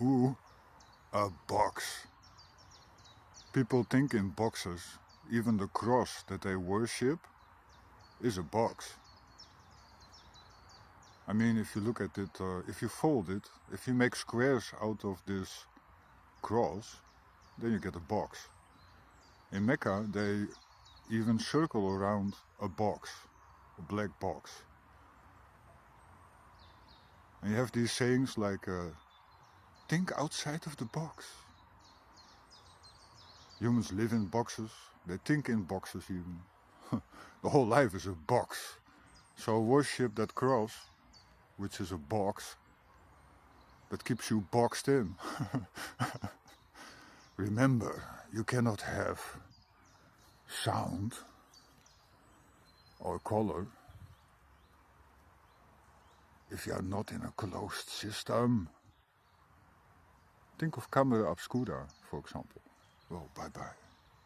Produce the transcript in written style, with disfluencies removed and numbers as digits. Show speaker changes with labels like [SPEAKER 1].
[SPEAKER 1] Ooh, a box. People think in boxes. Even the cross that they worship is a box. I mean, if you look at it, if you fold it, if you make squares out of this cross, then you get a box. In Mecca, they even circle around a box, a black box. And you have these sayings like, think outside of the box. Humans live in boxes, they think in boxes even. The whole life is a box. So worship that cross, which is a box, that keeps you boxed in. Remember, you cannot have sound or color if you are not in a closed system. Think of camera obscura, for example. Well, bye-bye.